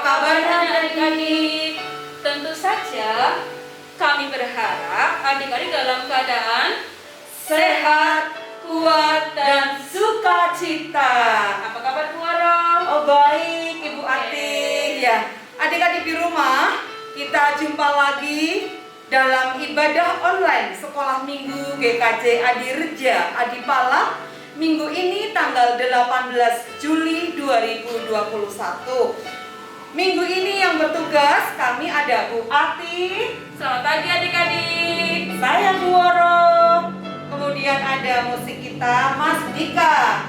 kabarnya adik-adik? Tentu saja kami berharap adik-adik dalam keadaan sehat, kuat, dan sukacita. Apa kabar Bu Woro? Oh baik Ibu Ati. Ya, adik-adik di rumah, kita jumpa lagi dalam ibadah online Sekolah Minggu GKJ Adireja Adipala. Minggu ini tanggal 18 Juli 2021. Minggu ini yang bertugas kami ada Bu Ati. Selamat pagi adik-adik. Saya Bu Woro. Kemudian ada musik kita Mas Dika.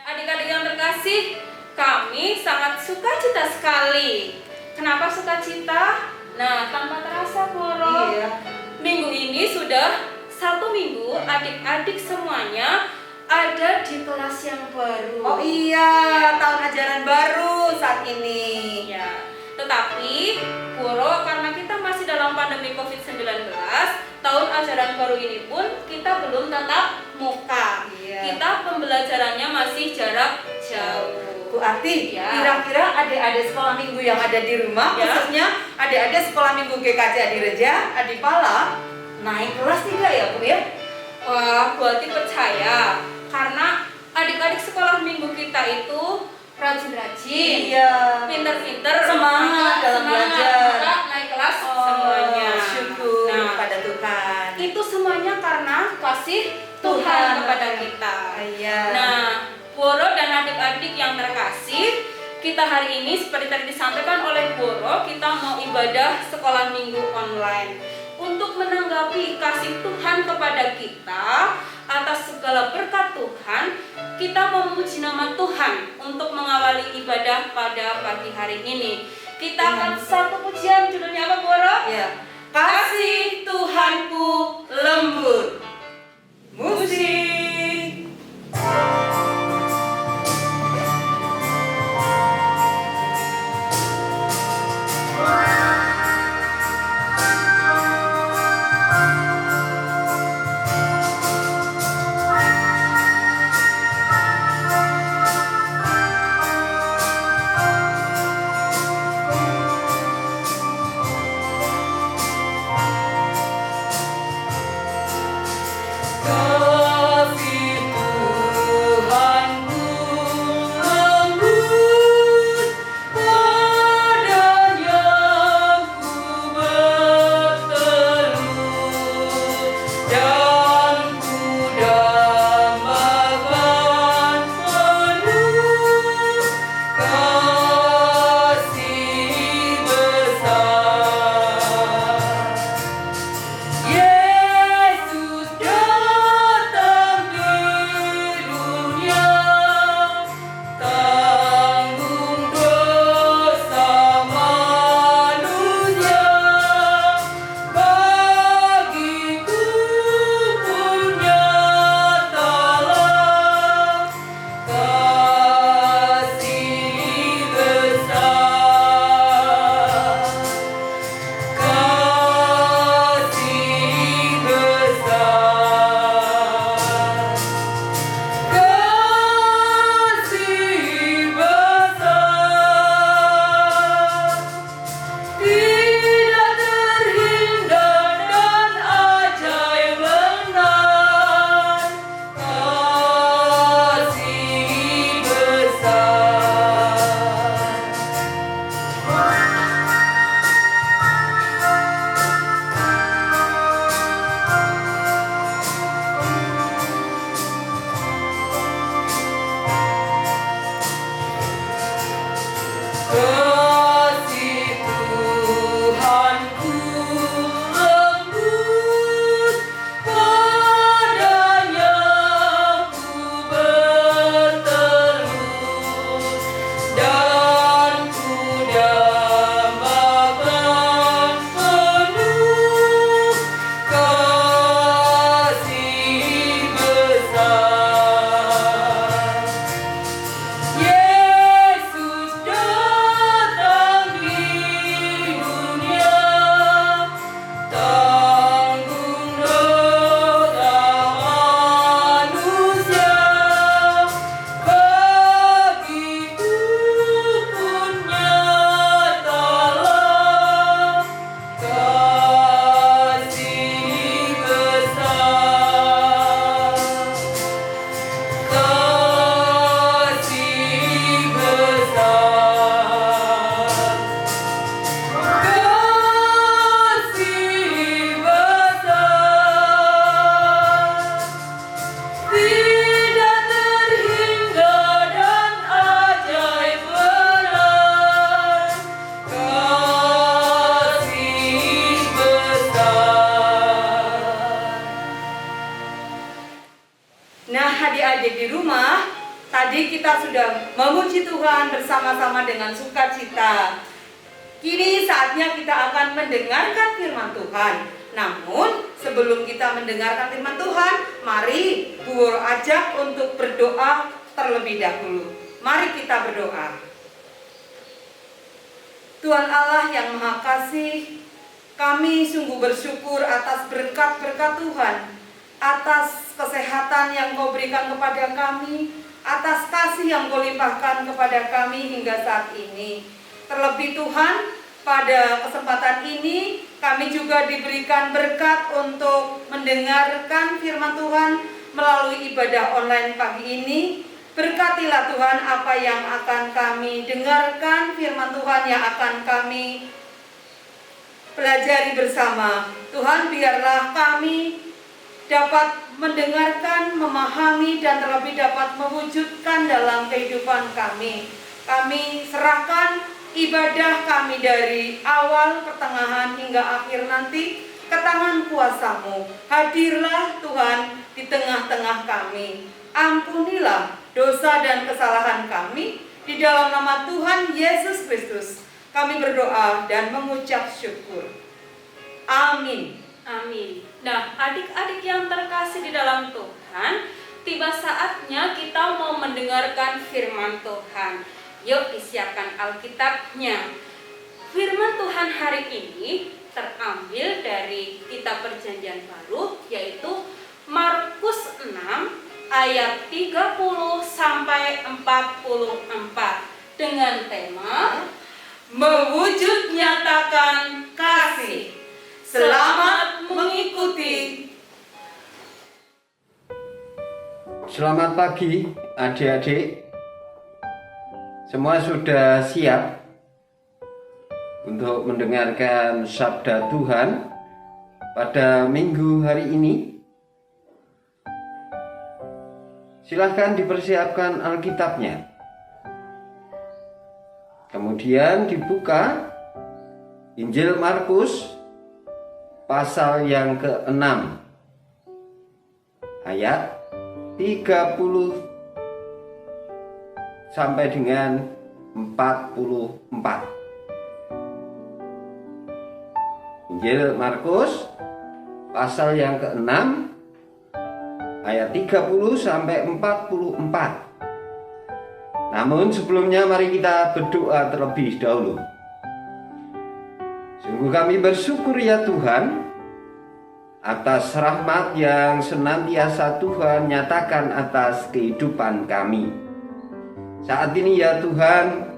Adik-adik yang terkasih, kami sangat sukacita sekali. Kenapa sukacita? Nah, tanpa terasa Bu Woro, Iya. minggu ini sudah 1 minggu adik-adik semuanya ada di kelas yang baru. Oh iya, tahun ajaran baru saat ini. Ya, tetapi Woro, karena kita masih dalam pandemi COVID-19, tahun ajaran baru ini pun kita belum tatap muka. Iya. Kita pembelajarannya masih jarak jauh. Bu Ati, Ya. kira-kira adik-adik sekolah minggu yang ada di rumah, Ya. khususnya adik-adik sekolah minggu GKJ Adireja Adipala, naik kelas tidak ya Bu ya? Wah, Bu Ati percaya karena adik-adik sekolah minggu kita itu rajin-rajin, Iya. pinter-pinter, Semangat dalam belajar. maka naik kelas semuanya. Syukur Nah, pada Tuhan. itu semuanya karena kasih Tuhan Tuhan kepada kita. Iya. Nah, Woro dan adik-adik yang terkasih, kita hari ini seperti tadi disampaikan oleh Woro, kita mau ibadah sekolah minggu online. Untuk menanggapi kasih Tuhan kepada kita atas segala berkat Tuhan, kita memuji nama Tuhan untuk mengawali ibadah pada pagi hari ini. Kita akan satu pujian, judulnya apa Woro? Ya. Kasih Tuhanku lembut. Musik. Tadi kita sudah memuji Tuhan bersama-sama dengan sukacita. Kini saatnya kita akan mendengarkan firman Tuhan. Namun sebelum kita mendengarkan firman Tuhan, mari Bu Woro ajak untuk berdoa terlebih dahulu. Mari kita berdoa. Tuhan Allah yang Maha Kasih, kami sungguh bersyukur atas berkat-berkat Tuhan, atas kesehatan yang Kau berikan kepada kami, atas kasih yang Kau limpahkan kepada kami hingga saat ini. Terlebih Tuhan, pada kesempatan ini kami juga diberikan berkat untuk mendengarkan firman Tuhan melalui ibadah online pagi ini. Berkatilah Tuhan apa yang akan kami dengarkan, firman Tuhan yang akan kami pelajari bersama. Tuhan, biarlah kami dapat mendengarkan, memahami, dan terlebih dapat mewujudkan dalam kehidupan kami. Kami serahkan ibadah kami dari awal, pertengahan, hingga akhir nanti ke tangan kuasa-Mu. Hadirlah Tuhan di tengah-tengah kami. Ampunilah dosa dan kesalahan kami. Di dalam nama Tuhan Yesus Kristus kami berdoa dan mengucap syukur. Amin. Amin. Nah, adik-adik yang terkasih di dalam Tuhan, tiba saatnya kita mau mendengarkan firman Tuhan. Yuk disiapkan Alkitabnya. Firman Tuhan hari ini terambil dari kitab Perjanjian Baru, yaitu Markus 6 ayat 30 sampai 44 dengan tema mewujud nyatakan kasih. Selamat mengikuti. Selamat pagi adik-adik. Semua sudah siap untuk mendengarkan sabda Tuhan pada minggu hari ini? Silahkan dipersiapkan Alkitabnya. Kemudian dibuka Injil Markus pasal yang ke-6 ayat 30 sampai dengan 44. Injil Markus pasal yang ke-6 ayat 30 sampai 44. Namun sebelumnya mari kita berdoa terlebih dahulu. Sungguh kami bersyukur ya Tuhan atas rahmat yang senantiasa Tuhan nyatakan atas kehidupan kami. Saat ini ya Tuhan,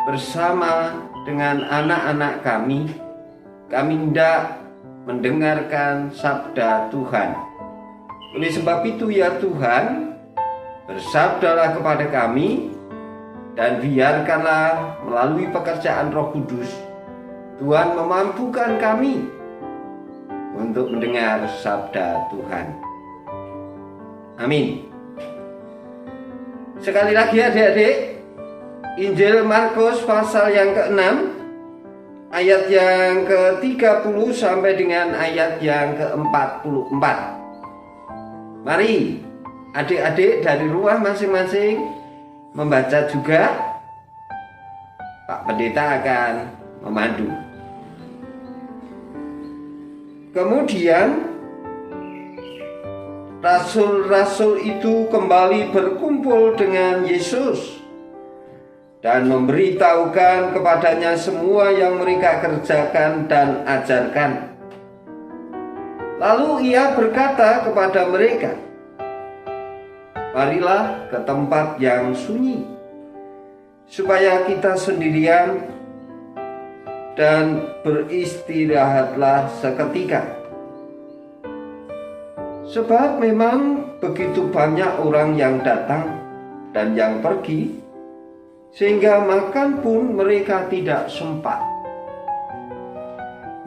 bersama dengan anak-anak kami hendak mendengarkan sabda Tuhan. Oleh sebab itu ya Tuhan, bersabdalah kepada kami, dan biarkanlah melalui pekerjaan Roh Kudus, Tuhan memampukan kami untuk mendengar sabda Tuhan. Amin. Sekali lagi adik-adik, Injil Markus pasal yang ke-6 ayat yang ke-30 sampai dengan ayat yang ke-44. Mari adik-adik dari rumah masing-masing membaca juga. Pak Pendeta akan memandu. Kemudian rasul-rasul itu kembali berkumpul dengan Yesus dan memberitahukan kepadanya semua yang mereka kerjakan dan ajarkan. Lalu ia berkata kepada mereka, "Marilah ke tempat yang sunyi, supaya kita sendirian dan beristirahatlah seketika. Sebab memang begitu banyak orang yang datang dan yang pergi, sehingga makan pun mereka tidak sempat.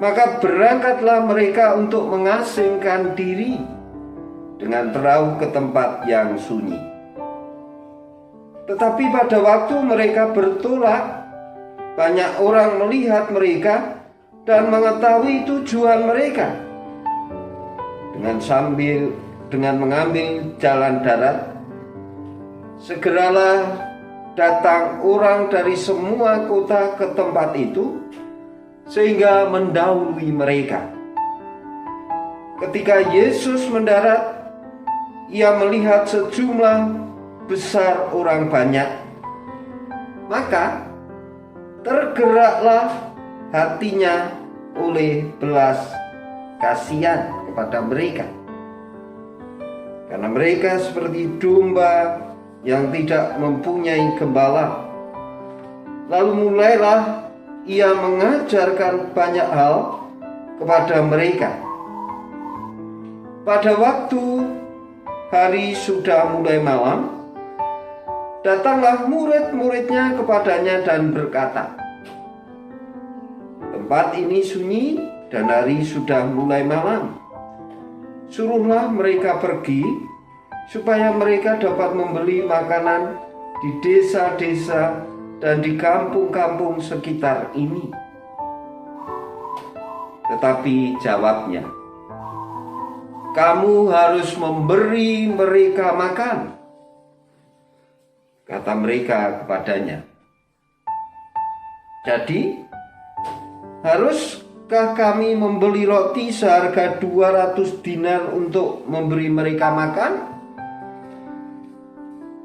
Maka berangkatlah mereka untuk mengasingkan diri dengan perahu ke tempat yang sunyi. Tetapi pada waktu mereka bertolak, banyak orang melihat mereka dan mengetahui tujuan mereka. Dengan mengambil jalan darat, segeralah datang orang dari semua kota ke tempat itu, sehingga mendahului mereka. Ketika Yesus mendarat, ia melihat sejumlah besar orang banyak, maka tergeraklah hatinya oleh belas kasihan kepada mereka, karena mereka seperti domba yang tidak mempunyai gembala. Lalu mulailah ia mengajarkan banyak hal kepada mereka. Pada waktu hari sudah mulai malam, datanglah murid-muridnya kepadanya dan berkata, "Tempat ini sunyi dan hari sudah mulai malam. Suruhlah mereka pergi, supaya mereka dapat membeli makanan di desa-desa dan di kampung-kampung sekitar ini." Tetapi jawabnya, "Kamu harus memberi mereka makan." Kata mereka kepadanya, "Jadi, haruskah kami membeli roti seharga 200 dinar untuk memberi mereka makan?"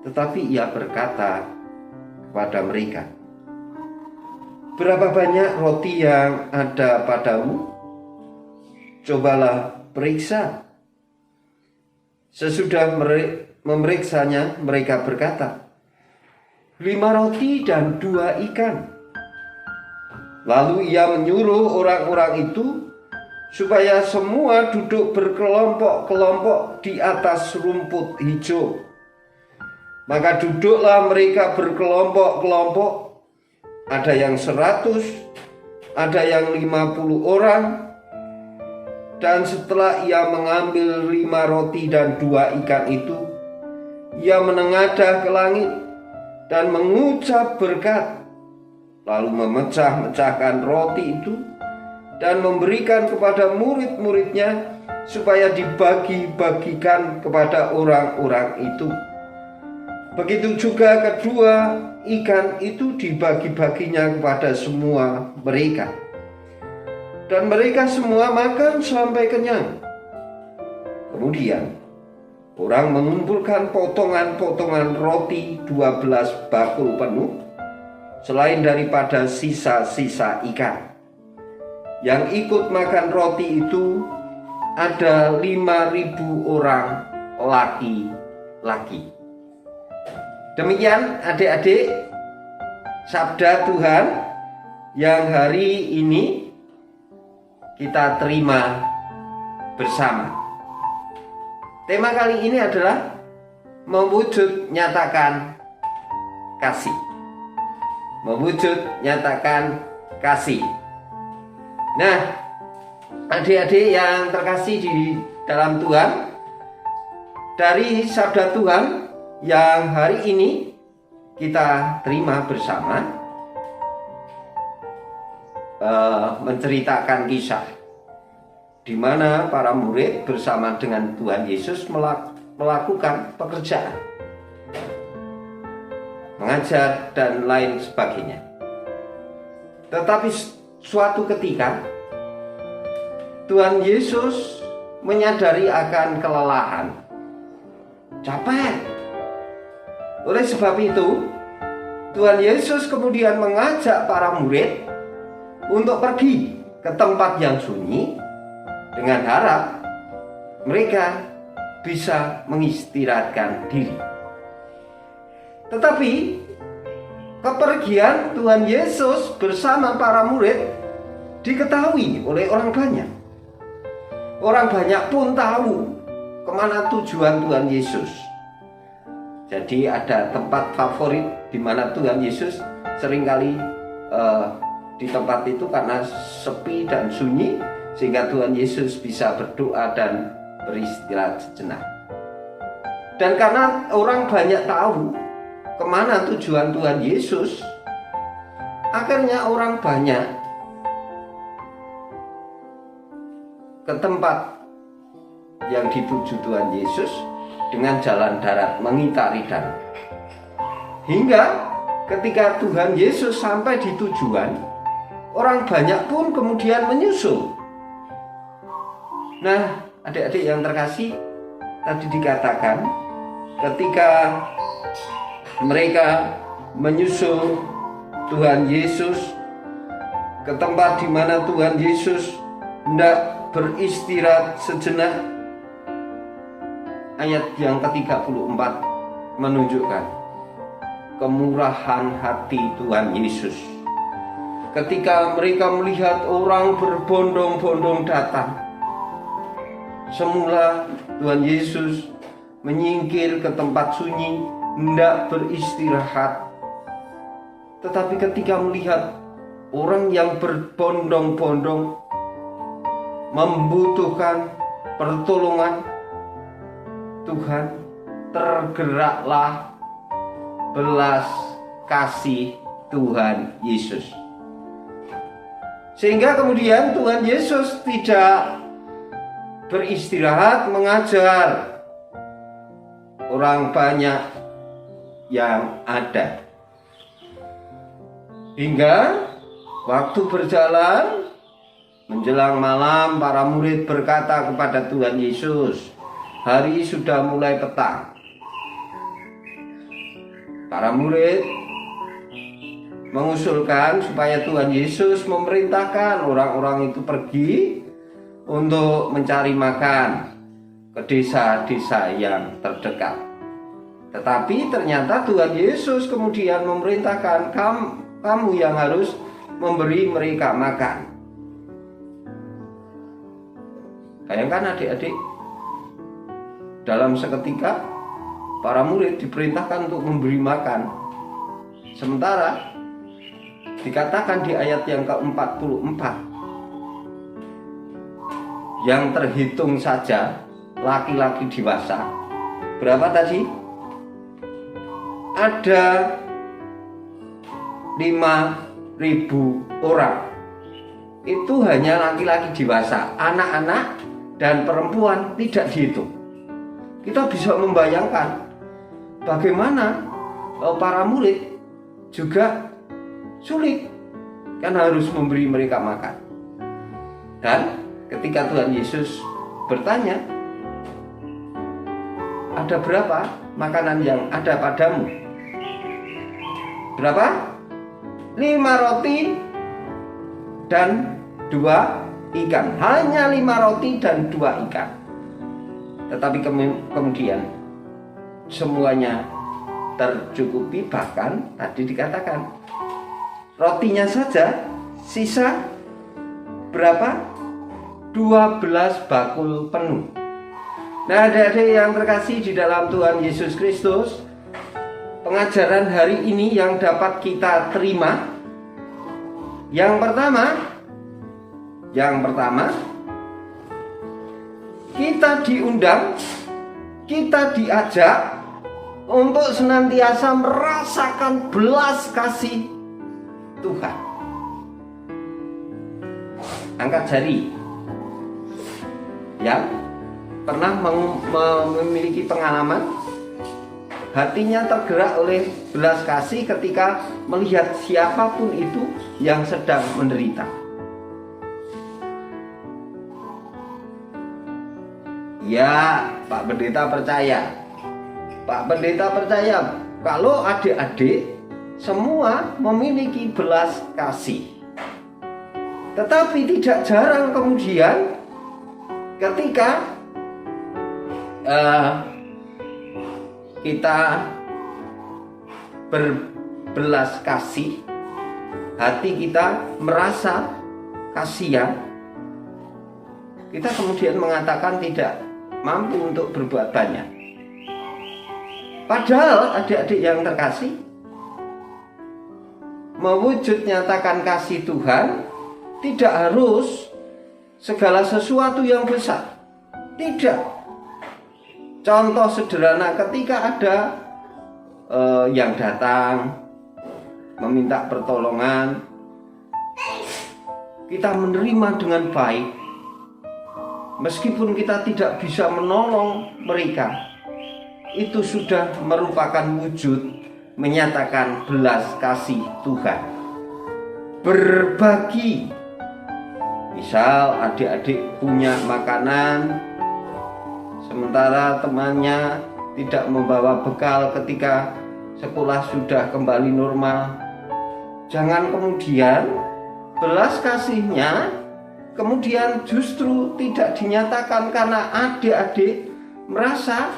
Tetapi ia berkata kepada mereka, "Berapa banyak roti yang ada padamu? Cobalah periksa." Sesudah memeriksanya, mereka berkata, 5 roti dan 2 ikan. Lalu ia menyuruh orang-orang itu supaya semua duduk berkelompok-kelompok di atas rumput hijau. Maka duduklah mereka berkelompok-kelompok, ada yang 100, ada yang 50 orang. Dan setelah ia mengambil 5 roti dan 2 ikan itu, ia menengadah ke langit dan mengucap berkat, lalu memecah-mecahkan roti itu dan memberikan kepada murid-muridnya supaya dibagi-bagikan kepada orang-orang itu. Begitu juga kedua ikan itu dibagi-baginya kepada semua mereka. Dan mereka semua makan sampai kenyang. Kemudian orang mengumpulkan potongan-potongan roti 12 bakul penuh, selain daripada sisa-sisa ikan. Yang ikut makan roti itu ada 5.000 orang laki-laki. Demikian adik-adik sabda Tuhan yang hari ini kita terima bersama. Tema kali ini adalah mewujud nyatakan kasih. Mewujud nyatakan kasih. Nah, adik-adik yang terkasih di dalam Tuhan, dari sabda Tuhan yang hari ini kita terima bersama, menceritakan kisah di mana para murid bersama dengan Tuhan Yesus melakukan pekerjaan, mengajar dan lain sebagainya. Tetapi suatu ketika Tuhan Yesus menyadari akan kelelahan, capek. Oleh sebab itu Tuhan Yesus kemudian mengajak para murid untuk pergi ke tempat yang sunyi dengan harap mereka bisa mengistirahatkan diri. Tetapi kepergian Tuhan Yesus bersama para murid diketahui oleh orang banyak. Orang banyak pun tahu kemana tujuan Tuhan Yesus. Jadi ada tempat favorit di mana Tuhan Yesus seringkali di tempat itu karena sepi dan sunyi, sehingga Tuhan Yesus bisa berdoa dan beristirahat sejenak. Dan karena orang banyak tahu kemana tujuan Tuhan Yesus, akhirnya orang banyak ke tempat yang dituju Tuhan Yesus dengan jalan darat mengitari danau. Hingga ketika Tuhan Yesus sampai di tujuan, orang banyak pun kemudian menyusul. Nah, adik-adik yang terkasih, tadi dikatakan ketika mereka menyusul Tuhan Yesus ke tempat di mana Tuhan Yesus hendak beristirahat sejenak, ayat yang ke-34 menunjukkan kemurahan hati Tuhan Yesus. Ketika mereka melihat orang berbondong-bondong datang, semula Tuhan Yesus menyingkir ke tempat sunyi, hendak beristirahat. Tetapi ketika melihat orang yang berbondong-bondong membutuhkan pertolongan Tuhan, tergeraklah belas kasih Tuhan Yesus. Sehingga kemudian Tuhan Yesus tidak beristirahat mengajar orang banyak yang ada. Hingga waktu berjalan menjelang malam, para murid berkata kepada Tuhan Yesus, hari sudah mulai petang. Para murid mengusulkan supaya Tuhan Yesus memerintahkan orang-orang itu pergi untuk mencari makan ke desa-desa yang terdekat. Tetapi ternyata Tuhan Yesus kemudian memerintahkan kamu yang harus memberi mereka makan. Bayangkan adik-adik, dalam seketika para murid diperintahkan untuk memberi makan. Sementara dikatakan di ayat yang ke-44, yang terhitung saja laki-laki dewasa, berapa tadi? Ada 5.000 orang. Itu hanya laki-laki dewasa, anak-anak dan perempuan tidak dihitung. Kita bisa membayangkan bagaimana para murid juga sulit, kan harus memberi mereka makan. Dan ketika Tuhan Yesus bertanya, ada berapa makanan yang ada padamu? Berapa? 5 roti dan 2 ikan. Hanya 5 roti dan 2 ikan. Tetapi kemudian semuanya tercukupi, bahkan tadi dikatakan rotinya saja sisa berapa? 12 bakul penuh. Nah, adik-adik yang terkasih di dalam Tuhan Yesus Kristus, pengajaran hari ini yang dapat kita terima, yang pertama, kita diundang, kita diajak untuk senantiasa merasakan belas kasih Tuhan. Angkat jari yang pernah memiliki pengalaman hatinya tergerak oleh belas kasih ketika melihat siapapun itu yang sedang menderita. Ya, Pak Pendeta percaya. Pak Pendeta percaya kalau adik-adik semua memiliki belas kasih. Tetapi tidak jarang kemudian ketika kita berbelas kasih, hati kita merasa kasihan, kita kemudian mengatakan tidak mampu untuk berbuat banyak. Padahal adik-adik yang terkasih, mewujud nyatakan kasih Tuhan tidak harus segala sesuatu yang besar. Tidak. Contoh sederhana, ketika ada yang datang meminta pertolongan, kita menerima dengan baik. Meskipun kita tidak bisa menolong mereka, itu sudah merupakan wujud menyatakan belas kasih Tuhan. Berbagi. Misal adik-adik punya makanan, sementara temannya tidak membawa bekal ketika sekolah sudah kembali normal. Jangan kemudian belas kasihnya kemudian justru tidak dinyatakan karena adik-adik merasa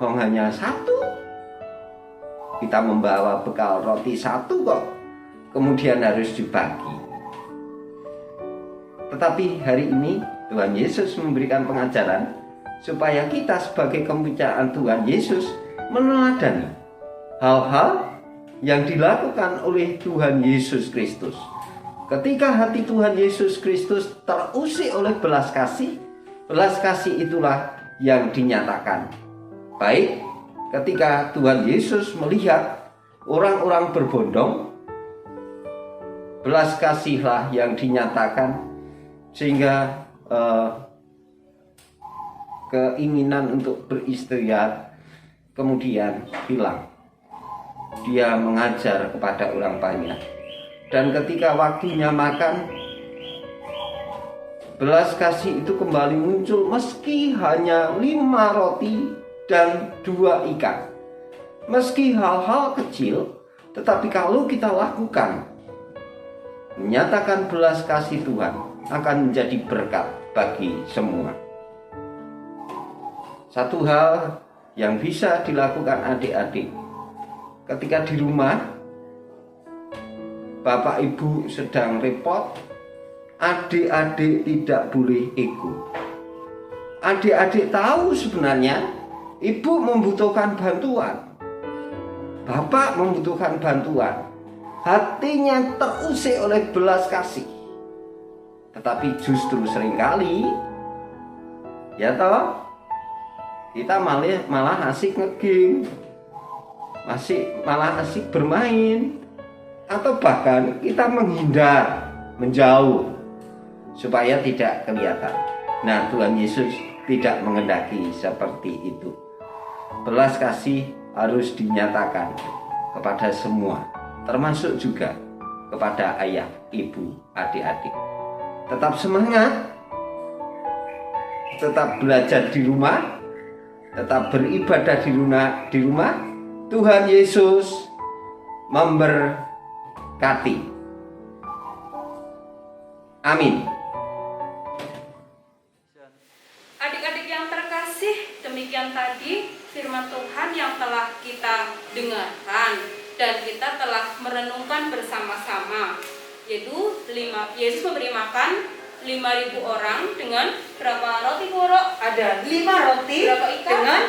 hanya satu, kita membawa bekal roti satu kok, kemudian harus dibagi. Tetapi hari ini Tuhan Yesus memberikan pengajaran supaya kita sebagai kepunyaan Tuhan Yesus meneladani hal-hal yang dilakukan oleh Tuhan Yesus Kristus. Ketika hati Tuhan Yesus Kristus terusik oleh belas kasih itulah yang dinyatakan. Baik ketika Tuhan Yesus melihat orang-orang berbondong, belas kasihlah yang dinyatakan, sehingga keinginan untuk beristirahat kemudian hilang. Dia mengajar kepada orang banyak. Dan ketika waktunya makan, belas kasih itu kembali muncul meski hanya 5 roti dan 2 ikan. Meski hal-hal kecil, tetapi kalau kita lakukan, menyatakan belas kasih Tuhan akan menjadi berkat bagi semua. Satu hal yang bisa dilakukan adik-adik ketika di rumah, Bapak Ibu sedang repot, adik-adik tidak boleh ego. Adik-adik tahu sebenarnya ibu membutuhkan bantuan, bapak membutuhkan bantuan, hatinya terusik oleh belas kasih. Tetapi justru seringkali, ya toh, kita malah asik nge-game, malah asik bermain, atau bahkan kita menghindar, menjauh supaya tidak kelihatan. Nah, Tuhan Yesus tidak menghendaki seperti itu. Belas kasih harus dinyatakan kepada semua, termasuk juga kepada ayah, ibu, adik-adik. Tetap semangat, tetap belajar di rumah, tetap beribadah di rumah. Tuhan Yesus memberkati. Amin. Adik-adik yang terkasih, demikian tadi firman Tuhan yang telah kita dengarkan dan kita telah merenungkan bersama-sama. Yaitu Yesus memberi makan 5.000 orang dengan berapa roti, Guru? Ada 5 roti Berapa ikan? dengan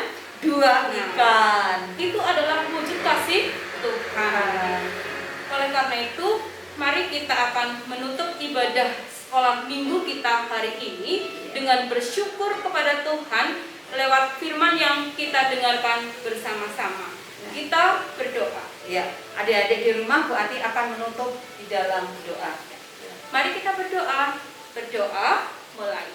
2 ikan. Itu adalah wujud kasih Tuhan. Oleh karena itu, mari kita akan menutup ibadah sekolah minggu kita hari ini dengan bersyukur kepada Tuhan lewat firman yang kita dengarkan bersama-sama. Kita berdoa. Ya, adik-adik di rumah Bu Ati akan menutup di dalam doa. Mari kita berdoa. Berdoa mulai.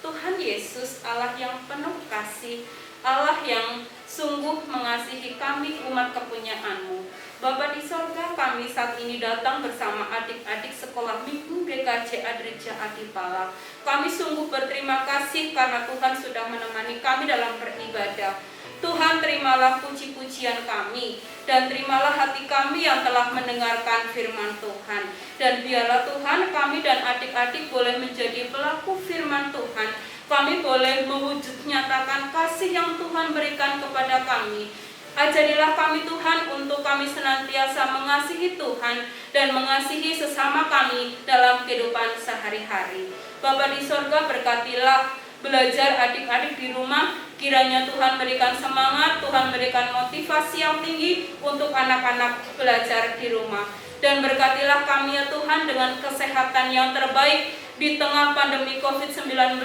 Tuhan Yesus, Allah yang penuh kasih, Allah yang sungguh mengasihi kami umat kepunyaan-Mu. Bapa di sorga, kami saat ini datang bersama adik-adik sekolah minggu GKJ Adreja Adipala. Kami sungguh berterima kasih karena Tuhan sudah menemani kami dalam beribadah. Tuhan, terimalah puji-pujian kami dan terimalah hati kami yang telah mendengarkan firman Tuhan. Dan biarlah Tuhan, kami dan adik-adik boleh menjadi pelaku firman Tuhan. Kami boleh mewujud nyatakan kasih yang Tuhan berikan kepada kami. Ajarilah kami Tuhan untuk kami senantiasa mengasihi Tuhan dan mengasihi sesama kami dalam kehidupan sehari-hari. Bapa di sorga, berkatilah belajar adik-adik di rumah. Kiranya Tuhan berikan semangat, Tuhan berikan motivasi yang tinggi untuk anak-anak belajar di rumah. Dan berkatilah kami ya Tuhan dengan kesehatan yang terbaik di tengah pandemi COVID-19.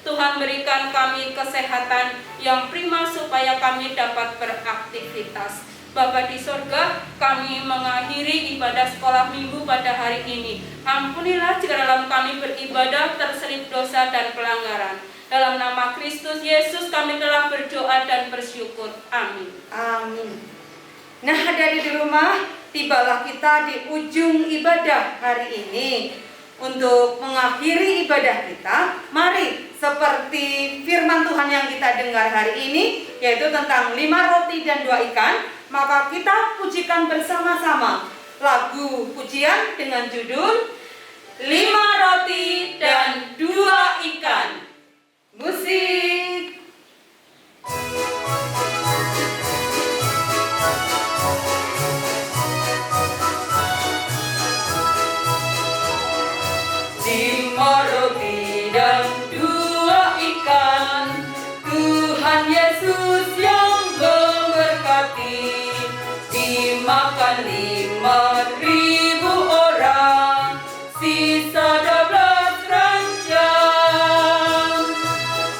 Tuhan berikan kami kesehatan yang prima supaya kami dapat beraktivitas. Bapa di sorga, kami mengakhiri ibadah sekolah minggu pada hari ini. Ampunilah jika dalam kami beribadah terselip dosa dan pelanggaran. Dalam nama Kristus Yesus kami telah berdoa dan bersyukur. Amin. Amin. Nah, adik-adik di rumah, tibalah kita di ujung ibadah hari ini. Untuk mengakhiri ibadah kita, mari seperti firman Tuhan yang kita dengar hari ini, yaitu tentang 5 roti dan 2 ikan, maka kita pujikan bersama-sama lagu pujian dengan judul 5 roti dan 2 ikan. Musik. Lima roti dan 2 ikan, Tuhan Yesus yang memberkati. Dimakan 5.000 orang, sisa 12 ranjang.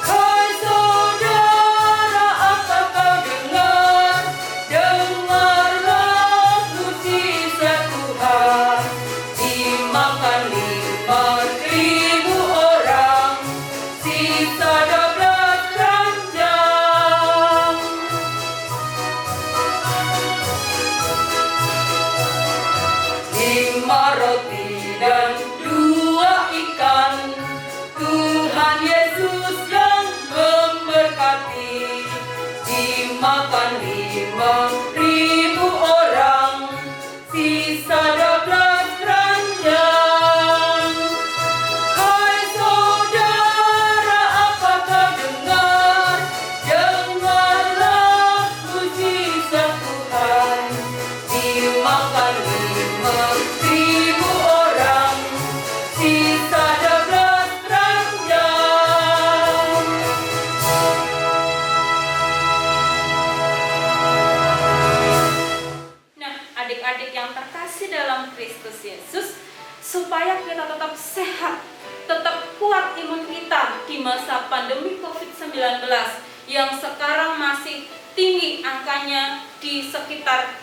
Hai saudara, apa kau dengar? Dengarlah mujizat Tuhan. Dimakan 5.000 orang, sisa 12 ranjang. 5 roti dan 2 ikan, Tuhan Yesus yang memberkati. Dimakan 5.000 orang, sisa 12 ranjang. Hai saudara, apa kau dengar? Dengarlah mujizat Tuhan. Dimakan 5.000 orang, sisa 12 ranjang. Nah, adik-adik yang terkasih dalam Kristus Yesus, supaya kita tetap sehat, tetap kuat imun kita di masa pandemi COVID-19 yang sekarang masih tinggi angkanya di sekitar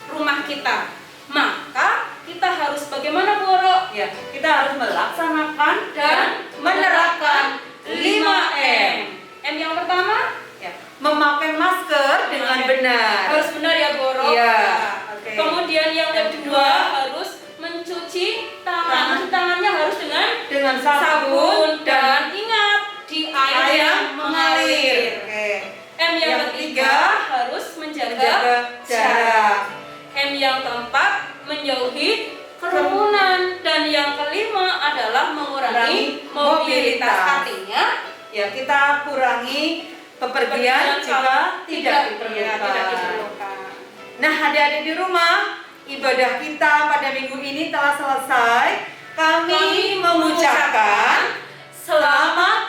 rumah kita. Maka kita harus bagaimana, Bu Oro? Ya, kita harus melaksanakan Dan menerapkan 5M. M yang pertama, ya, memakai masker dengan benar. harus benar ya, Bu Oro. Iya, Nah, oke. Kemudian yang Yang kedua kedua, harus mencuci tangan. Cuci tangannya harus dengan sabun dan ingat di air yang mengalir. Oke. M yang Yang ketiga harus menjaga Menjaga jarak. M yang keempat menjauhi kerumunan, dan yang kelima adalah mengurangi Mengurangi mobilitas. mobilitas. Artinya Ya, kita kurangi bepergian jika tidak diperlukan. Nah, adik-adik di rumah, ibadah kita pada minggu ini telah selesai. Kami mengucapkan selamat